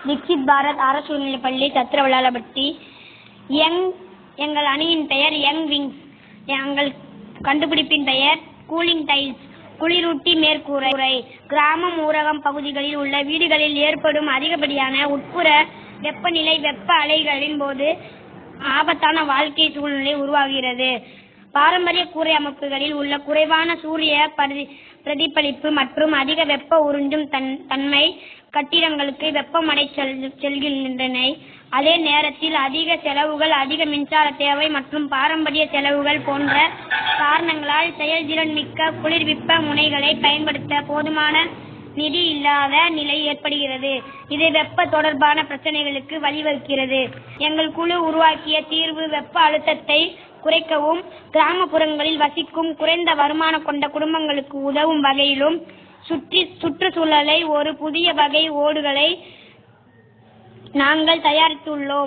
தீக்ஷித் பாரத் அரசு உயர்நிலைப்பள்ளி சத்திரவலாலப்பட்டி. எங்கள் அணியின் பெயர் யங் விங்ஸ். எங்கள் கண்டுபிடிப்பின் பெயர் கூலிங் டைல்ஸ், குளிரூட்டி மேற்கூரை. கிராமம், ஊரகம் பகுதிகளில் உள்ள வீடுகளில் ஏற்படும் அதிகப்படியான உட்புற வெப்பநிலை வெப்ப அலைகளின் போது ஆபத்தான வாழ்க்கை சூழ்நிலை உருவாகிறது. பாரம்பரிய கூரை அமைப்புகளில் உள்ள குறைவான சூரிய பிரதிபலிப்பு மற்றும் அதிக வெப்ப உறிஞ்சும் தன்மை கட்டிடங்களுக்கு வெப்பமடை செல்கின்றன. அதே நேரத்தில் அதிக செலவுகள், அதிக மின்சார தேவை மற்றும் பாரம்பரிய செலவுகள் போன்ற காரணங்களால் செயல்திறன் மிக்க குளிர்விப்ப முனைகளை பயன்படுத்த போதுமான நிதி இல்லாத நிலை ஏற்படுகிறது. இது வெப்ப தொடர்பான பிரச்சனைகளுக்கு வழிவகுக்கிறது. எங்கள் குழு உருவாக்கிய தீர்வு வெப்ப அழுத்தத்தை குறைக்கவும், கிராமப்புறங்களில் வசிக்கும் குறைந்த வருமானம் கொண்ட குடும்பங்களுக்கு உதவும் வகையிலும் சுற்றுச்சூழலை ஒரு புதிய வகை ஓடுகளை நாங்கள் தயாரித்துள்ளோம்.